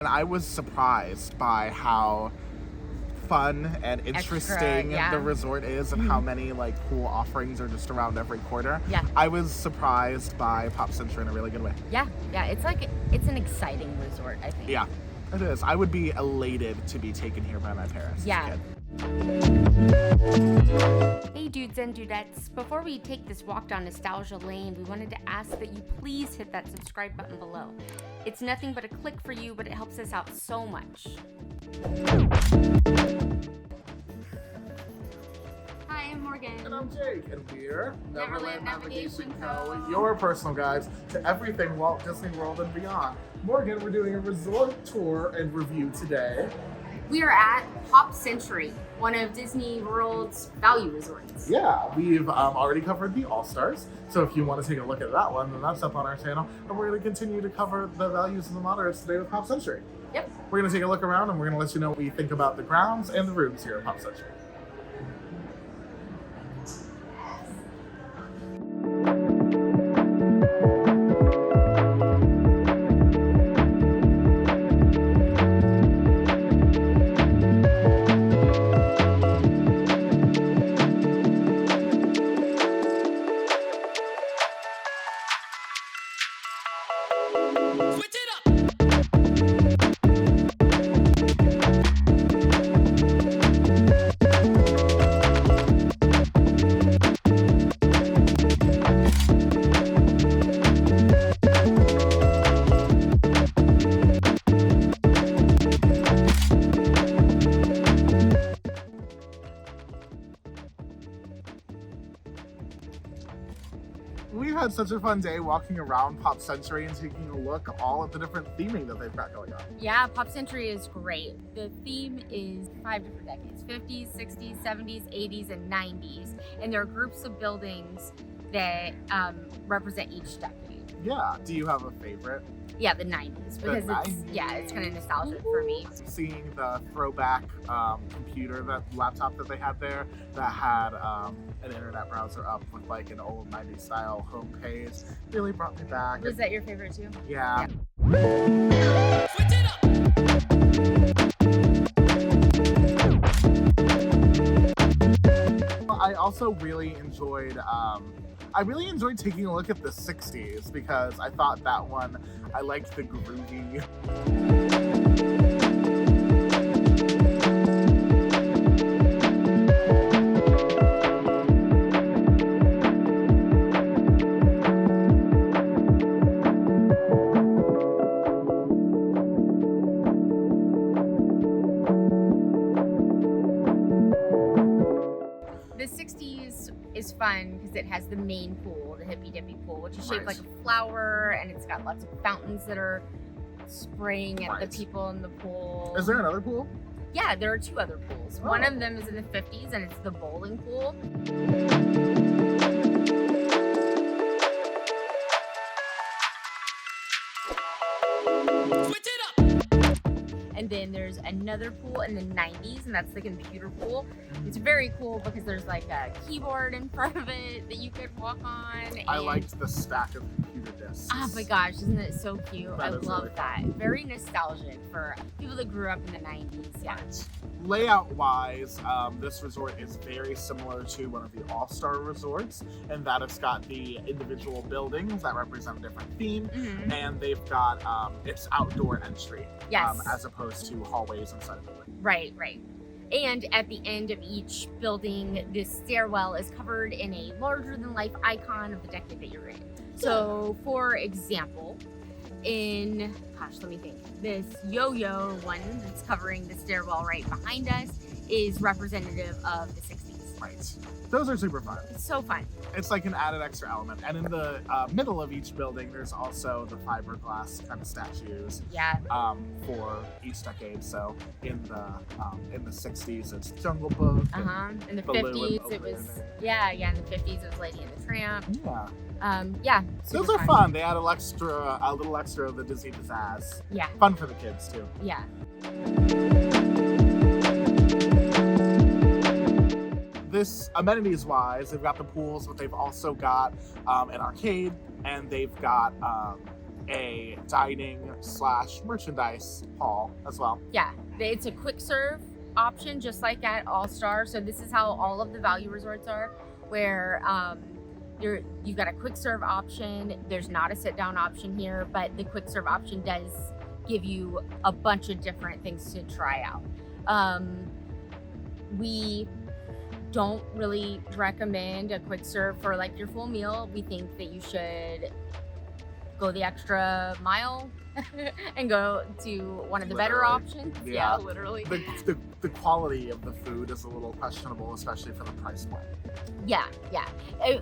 And I was surprised by how fun and interesting yeah. the resort is and how many like cool offerings are just around every corner. Yeah. I was surprised by Pop Century in a really good way. Yeah, it's an exciting resort, I think. Yeah, it is. I would be elated to be taken here by my parents Yeah. as a kid. Hey dudes and dudettes, before we take this walk down nostalgia lane, we wanted to ask that you please hit that subscribe button below. It's nothing but a click for you, but it helps us out so much. Hi, I'm Morgan. And I'm Jake, and we're Neverland Navigation Co. your personal guides to everything Walt Disney World and beyond. Morgan, we're doing a resort tour and review today. We are at Pop Century, one of Disney World's value resorts. Yeah, we've already covered the All-Stars, so if you want to take a look at that one, then that's up on our channel, and we're going to continue to cover the values and the moderates today with Pop Century. Yep. We're going to take a look around, and we're going to let you know what we think about the grounds and the rooms here at Pop Century. We've had such a fun day walking around Pop Century and taking a look all at the different theming that they've got going on. Yeah, Pop Century is great. The theme is 5 different decades, 50s, 60s, 70s, 80s, and 90s. And there are groups of buildings that represent each decade. Yeah, do you have a favorite? Yeah, the 90s, because it's kind of nostalgic for me. Seeing the throwback laptop that they had there that had an internet browser up with like an old 90s style homepage really brought me back. Was that your favorite too? Yeah. I also really enjoyed taking a look at the 60s because I thought that one, I liked the groovy. The 60s is fun because it has the main pool, the hippy dippy pool, which is shaped Right. like a flower, and it's got lots of fountains that are spraying at the people in the pool. Is there another pool? Yeah, there are 2 other pools. Oh. One of them is in the 50s, and it's the bowling pool. And then there's another pool in the 90s, and that's the computer pool. It's very cool because there's like a keyboard in front of it that you could walk on. I liked the stack of computer discs. Oh my gosh, isn't it so cute? I That is love really that. Very nostalgic for people that grew up in the 90s. Yeah. Layout wise, this resort is very similar to one of the All-Star resorts in that it's got the individual buildings that represent a different theme, and they've got it's outdoor entry, Yes. as opposed to hallways inside the building. Right. And at the end of each building, this stairwell is covered in a larger than life icon of the decade that you're in. So, for example, let me think. This yo-yo one that's covering the stairwell right behind us is representative of the 60s. Right. Those are super fun. It's so fun. It's like an added extra element. And in the middle of each building, there's also the fiberglass kind of statues. Yeah. For each decade. So in the 60s, it's Jungle Book. In the Baloo 50s, it over was there. in the 50s it was Lady and the Tramp. Yeah. Super Those are fun. They add a little extra of the Disney pizzazz. Yeah. Fun for the kids too. Yeah. This amenities wise, they've got the pools, but they've also got an arcade, and they've got a dining / merchandise hall as well. Yeah, it's a quick serve option, just like at All Star. So this is how all of the value resorts are, where you've got a quick serve option. There's not a sit down option here, but the quick serve option does give you a bunch of different things to try out. We don't really recommend a quick serve for like your full meal. We think that you should go the extra mile and go to one of the better options. Yeah, literally. The quality of the food is a little questionable, especially for the price point. Yeah.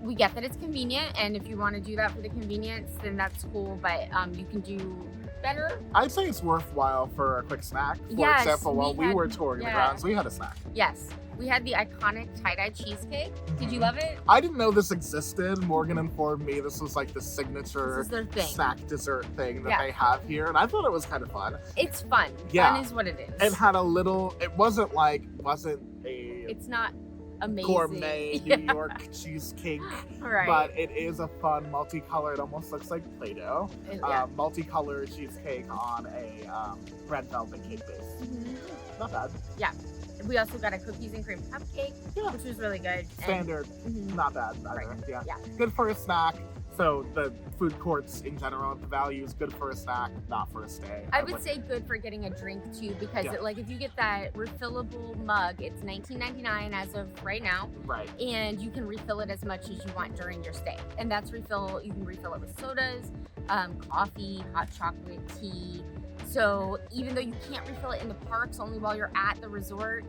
We get that it's convenient, and if you want to do that for the convenience, then that's cool, but you can do better. I'd say it's worthwhile for a quick snack. For Yes, example, while we were touring the grounds, we had a snack. Yes. We had the iconic tie-dye cheesecake. Did you love it? I didn't know this existed. Morgan informed me this was like the signature This is their thing. snack dessert thing that they have here, and I thought it was kind of fun. It's fun. Yeah. Fun is what it is. It had a little, it wasn't a It's not amazing. gourmet New York cheesecake, Right. but it is a fun multicolored, almost looks like Play-Doh, Yeah. multicolored cheesecake on a red velvet cake base. Not bad. Yeah. We also got a cookies and cream cupcake, which was really good. Standard, And, not bad either. Right. Yeah. Yeah. Good for a snack. So the food courts in general, the value is good for a snack, not for a stay. I would say good for getting a drink too, because if you get that refillable mug, it's $19.99 as of right now. Right. And you can refill it as much as you want during your stay. And you can refill it with sodas, coffee, hot chocolate, tea. So even though you can't refill it in the parks, only while you're at the resort,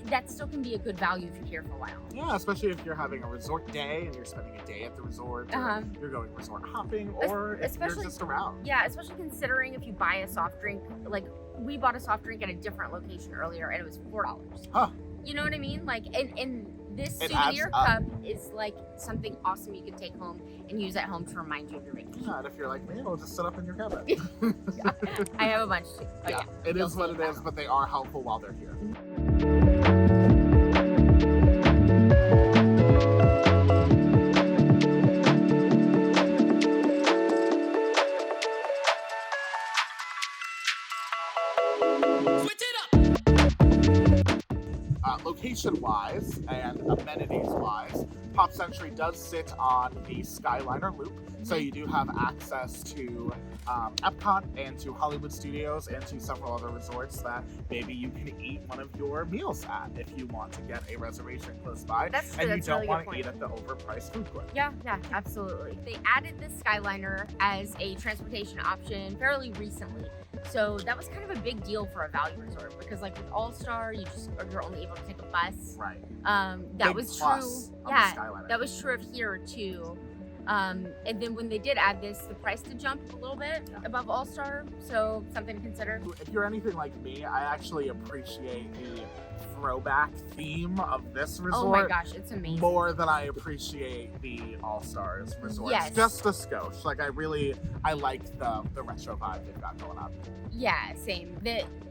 that still can be a good value if you're here for a while. Yeah, especially if you're having a resort day and you're spending a day at the resort, or you're going resort hopping, or if you're just around. Yeah, especially considering if you buy a soft drink, like we bought a soft drink at a different location earlier and it was $4. Huh. You know what I mean? Like, and this It souvenir adds up. cup is like something awesome you can take home and use at home to remind you of your vacation. Yeah, and if you're like me, it'll just sit up in your cabinet. Yeah. I have a bunch too. Oh, yeah. It You'll is what see it is, but they are helpful while they're here. Location-wise and amenities-wise, Pop Century does sit on the Skyliner Loop, so you do have access to Epcot and to Hollywood Studios and to several other resorts that maybe you can eat one of your meals at if you want to get a reservation close by. That's true. And you That's don't really want good to eat point. at the overpriced food court. Yeah, absolutely. They added the Skyliner as a transportation option fairly recently. So that was kind of a big deal for a value resort because like with All Star, you're only able to take a bus. Right. That Big was plus true. on Yeah, the Skyliner. that was true of here too. And then when they did add this, the price did jump a little bit above All Star, so something to consider. If you're anything like me, I actually appreciate the throwback theme of this resort. Oh my gosh, it's amazing. More than I appreciate the All Stars resorts. Yes. Just a skosh. Like I like the retro vibe they've got going on. Yeah, same.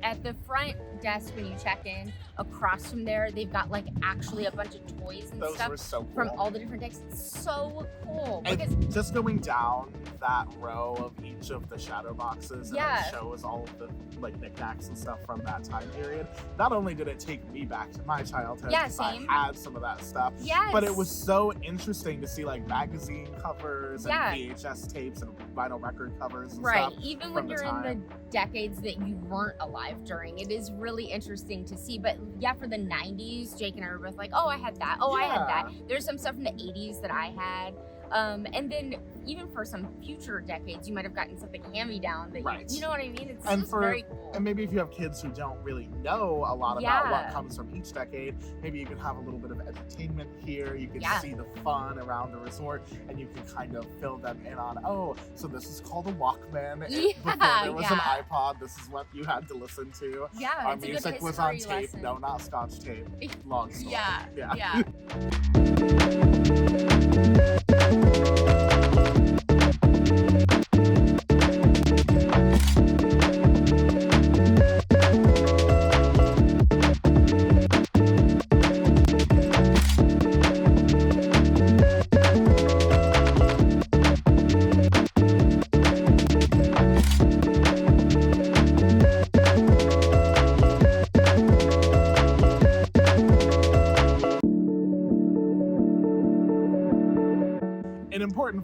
At the front desk when you check in, across from there, they've got like actually a bunch of toys and Those stuff were so cool. from all the different decks. It's so cool. And Because just going down that row of each of the shadow boxes and Yeah. it shows all of the like knickknacks and stuff from that time period. Not only did it take me back to my childhood, Yeah, 'cause I same. had some of that stuff. yes. But it was so interesting to see like magazine covers and Yeah. VHS tapes and vinyl record covers and right. stuff. Even from when the you're time. in the decades that you weren't alive during, it is really interesting to see. But yeah, for the 90s, Jake and I were both like, oh, I had that. Oh, I had that. There's some stuff from the 80s that I had. And then even for some future decades, you might have gotten something hand-me-down that Right. you know what I mean? It's And just for- very cool. And maybe if you have kids who don't really know a lot about Yeah. what comes from each decade, maybe you can have a little bit of entertainment here. You can Yeah. see the fun around the resort, and you can kind of fill them in on, oh, so this is called a Walkman. Yeah, Before there was an yeah. iPod, this is what you had to listen to. Yeah, Our it's a good music was on history tape. lesson. No, not Scotch tape. Long story. Yeah, Yeah. yeah.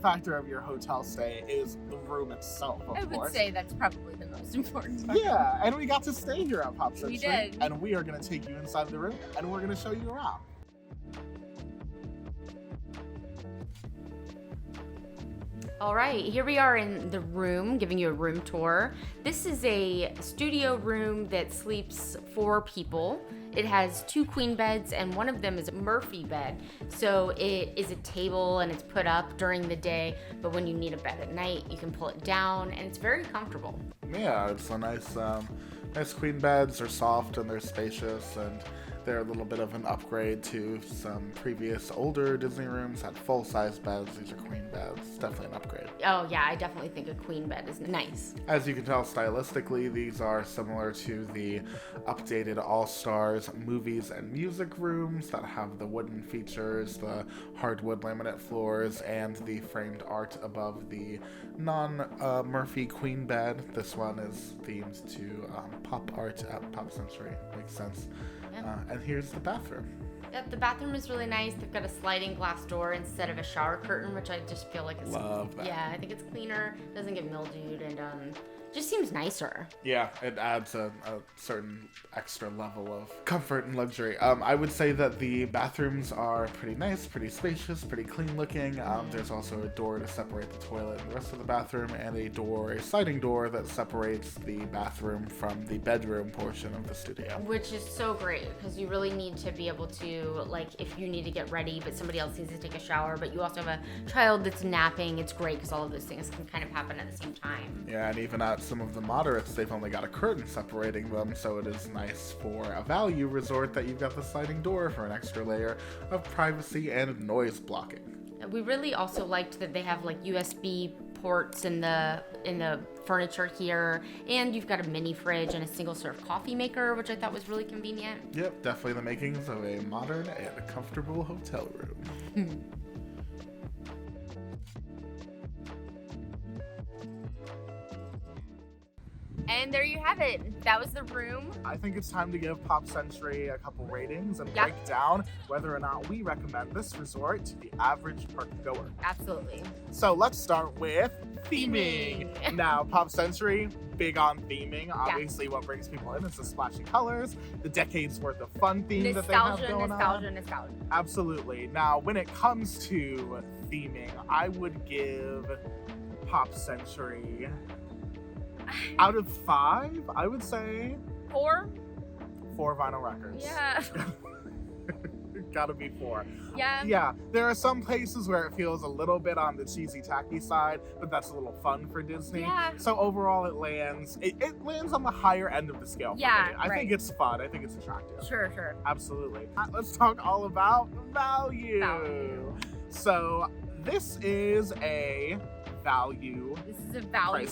factor of your hotel stay is the room itself, of I would course. say that's probably the most important part. Yeah, and we got to stay here at Pop Century. We did. And we are going to take you inside the room, and we're going to show you around. All right, here we are in the room, giving you a room tour. This is a studio room that sleeps 4 people. It has 2 queen beds, and one of them is a Murphy bed. So it is a table, and it's put up during the day, but when you need a bed at night, you can pull it down, and it's very comfortable. Yeah, it's a nice queen beds. They're soft and they're spacious, and they're a little bit of an upgrade to some previous older Disney rooms had full-size beds. These are queen beds. Definitely an upgrade. Oh yeah, I definitely think a queen bed is nice. As you can tell stylistically, these are similar to the updated All-Stars movies and music rooms that have the wooden features, the hardwood laminate floors, and the framed art above the non-Murphy queen bed. This one is themed to pop art at Pop Century. Makes sense. Yeah. And here's the bathroom. Yep, the bathroom is really nice. They've got a sliding glass door instead of a shower curtain, which I just feel like is Love that. Yeah, I think it's cleaner, doesn't get mildewed, and just seems nicer. Yeah, it adds a certain extra level of comfort and luxury. I would say that the bathrooms are pretty nice, pretty spacious, pretty clean looking. There's also a door to separate the toilet and the rest of the bathroom, and a sliding door that separates the bathroom from the bedroom portion of the studio. Which is so great, because you really need to be able to, like, if you need to get ready, but somebody else needs to take a shower, but you also have a child that's napping, it's great, because all of those things can kind of happen at the same time. Yeah, and even at some of the moderates, they've only got a curtain separating them, so it is nice for a value resort that you've got the sliding door for an extra layer of privacy and noise blocking. We really also liked that they have like USB ports in the furniture here, and you've got a mini fridge and a single serve coffee maker, which I thought was really convenient. Yep, definitely the makings of a modern and a comfortable hotel room. And there you have it. That was the room. I think it's time to give Pop Century a couple ratings and break down whether or not we recommend this resort to the average park goer. Absolutely. So let's start with theming. Now, Pop Century, big on theming. Obviously, what brings people in is the splashy colors, the decades worth of fun theme that they have going on. Nostalgia. Absolutely. Now, when it comes to theming, I would give Pop Century, out of 5, I would say 4 vinyl records. Yeah. Gotta be 4. Yeah. Yeah, there are some places where it feels a little bit on the cheesy, tacky side, but that's a little fun for Disney. Yeah. So overall, it lands on the higher end of the scale for me. I think it's fun. I think it's attractive. Sure. Absolutely. Let's talk all about value. So this is a value. This is a value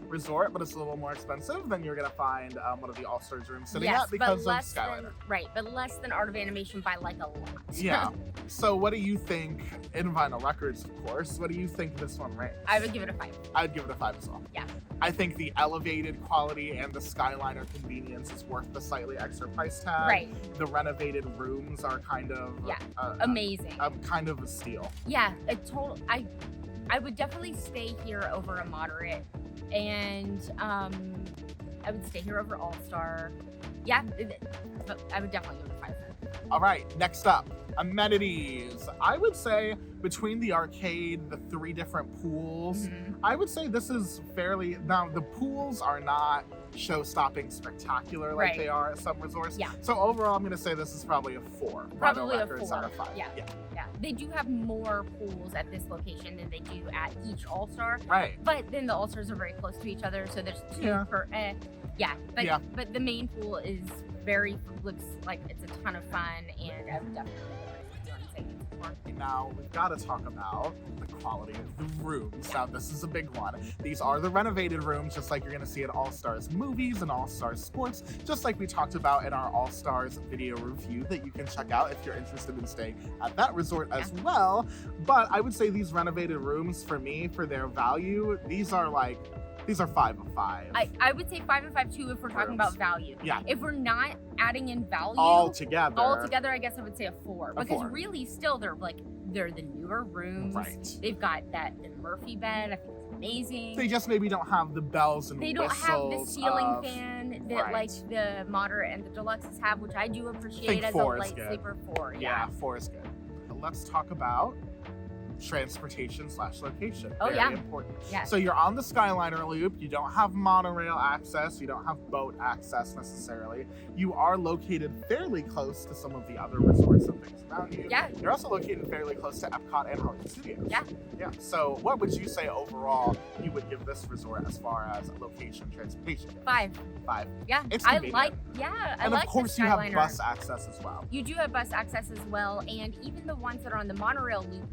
resort, but it's a little more expensive than you're gonna find one of the All-Stars rooms sitting yes, at because but of Skyliner. But less than Art of Animation by like a lot. Yeah. So what do you think, in vinyl records, of course, what do you think this one ranks? I would give it a 5. I'd give it a 5 as well. Yeah. I think the elevated quality and the Skyliner convenience is worth the slightly extra price tag. Right. The renovated rooms are kind of amazing. Kind of a steal. Yeah, I would definitely stay here over a moderate, and I would stay here over All-Star. Yeah, but I would definitely give it a 5. All right, next up, amenities. I would say between the arcade, the 3 different pools, I would say this is fairly, now the pools are not show-stopping spectacular like they are at some resorts. Yeah. So overall, I'm going to say this is probably a 4. Probably a 4. Out of 5. Yeah. They do have more pools at this location than they do at each All-Star. Right. But then the All-Stars are very close to each other, so there's 2 per. But the main pool looks like it's a ton of fun, and I would definitely say it's 4. Now, we've got to talk about the quality of the rooms. Now, this is a big one. These are the renovated rooms, just like you're going to see at All-Stars Movies and All-Stars Sports, just like we talked about in our All-Stars video review that you can check out if you're interested in staying at that resort as well. But I would say these renovated rooms, for me, for their value, these are 5 of 5. I would say 5 and 5 too if we're talking about value. Yeah. If we're not adding in value all together, I guess I would say a 4. Because really, still, they're like they're the newer rooms. Right. They've got the Murphy bed. I think it's amazing. They just maybe don't have the bells and They whistles. don't have the ceiling fan that Right. like the moderate and the deluxes have, which I do appreciate as a 4 is light good. sleeper 4. Yeah, 4 is good. Let's talk about transportation/location. Oh, Very yeah. important. Yeah. So you're on the Skyliner loop. You don't have monorail access. You don't have boat access necessarily. You are located fairly close to some of the other resorts and things around you. Yeah. You're also located fairly close to Epcot and Hollywood Studios. Yeah. Yeah. So what would you say overall you would give this resort as far as location transportation? 5. 5. Yeah. It's I convenient. like And like of course the you have Skyliner. bus access as well. You do have bus access as well, and even the ones that are on the monorail loop,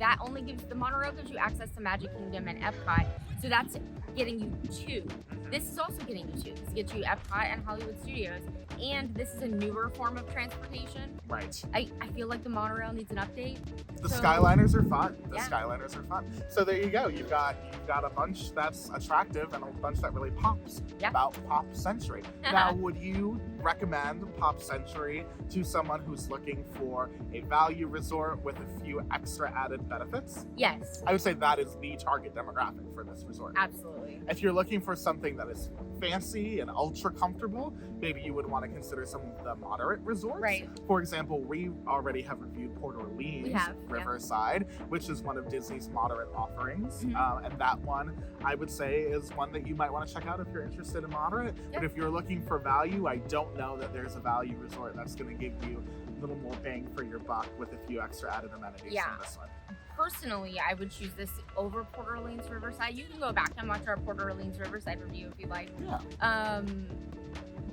the monorail gives you access to Magic Kingdom and Epcot, so that's getting you 2. This is also getting you 2. This gets you Epcot and Hollywood Studios, and this is a newer form of transportation. Right. I feel like the monorail needs an update. The So- Skyliners are fun. The Yeah. Skyliners are fun. So there you go. You've got a bunch that's attractive and a bunch that really pops Yeah. about Pop Century. Now, would you recommend Pop Century to someone who's looking for a value resort with a few extra added benefits? Yes, I would say that is the target demographic for this resort. absolutely. If you're looking for something that is fancy and ultra comfortable, maybe you would want to consider some of the moderate resorts. Right. For example, we already have reviewed Port Orleans, We have, yeah. Riverside, which is one of Disney's moderate offerings. Mhm. And that one, I would say, is one that you might want to check out if you're interested in moderate. Yeah. But if you're looking for value, I don't know that there's a value resort that's going to give you a little more bang for your buck with a few extra added amenities Yeah. in this one. Personally, I would choose this over Port Orleans Riverside. You can go back and watch our Port Orleans Riverside review if you like. Yeah.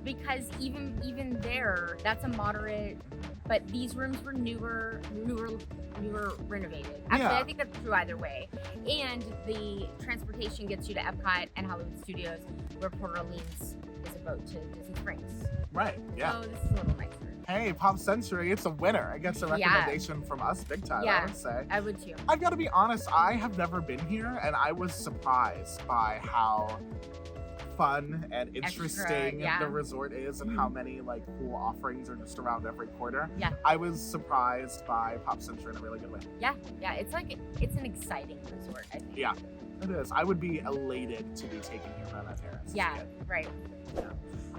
Because even there, that's a moderate, but these rooms were newer renovated. Actually, Yeah. I think that's true either way. And the transportation gets you to Epcot and Hollywood Studios, where Port Orleans is a boat to Disney Springs. Right. Yeah. So this is a little nicer. Hey, Pop Century, it's a winner. It gets a Yeah. recommendation from us big time, I Yeah. would say. I would too. I've got to be honest, I have never been here, and I was surprised by how fun and interesting yeah. the resort is and how many like cool offerings are just around every corner. Yeah. I was surprised by Pop Century in a really good way. Yeah, it's an exciting resort, I think. Yeah. It is. I would be elated to be taken here by my parents. Yeah, right.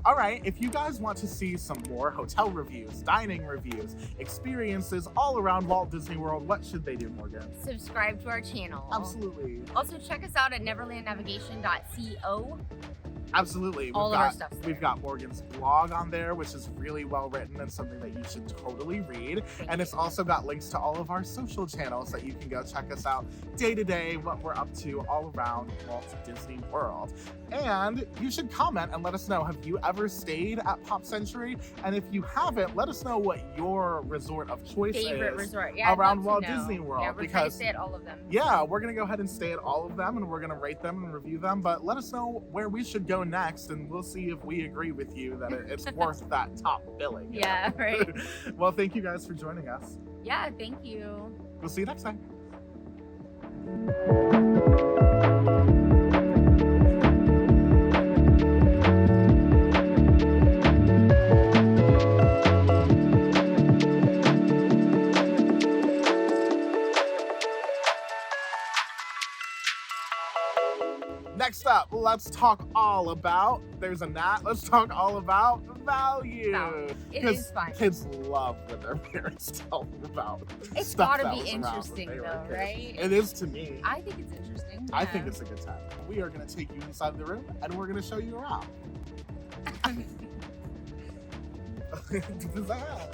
All right, if you guys want to see some more hotel reviews, dining reviews, experiences all around Walt Disney World, what should they do, Morgan? Subscribe to our channel. Absolutely. Also, check us out at neverlandnavigation.co. Absolutely. All of our stuff's there. We've got Morgan's blog on there, which is really well written and something that you should totally read. And it's also got links to all of our social channels that you can go check us out day to day, what we're up to all around Walt Disney World. And you should comment and let us know, have you ever stayed at Pop Century? And if you haven't, let us know what your resort of choice Favorite is resort. Yeah, I'd around love Walt to know. Disney World. Yeah, we're trying to because stay at all of them. yeah, we're going to go ahead and stay at all of them, and we're going to rate them and review them. But let us know where we should go next, and we'll see if we agree with you that it's worth that top billing. you Yeah, know? right. Well, thank you guys for joining us. Yeah, thank you. We'll see you next time. Next up, let's talk all about, there's a gnat, let's talk all about value. Value. It 'Cause is fun. Kids love when their parents tell them about It's stuff gotta that be was around when interesting they were though, kids. right? It is to me. I think it's interesting. I think it's a good time. We are going to take you inside the room and we're going to show you around. Pizzazz.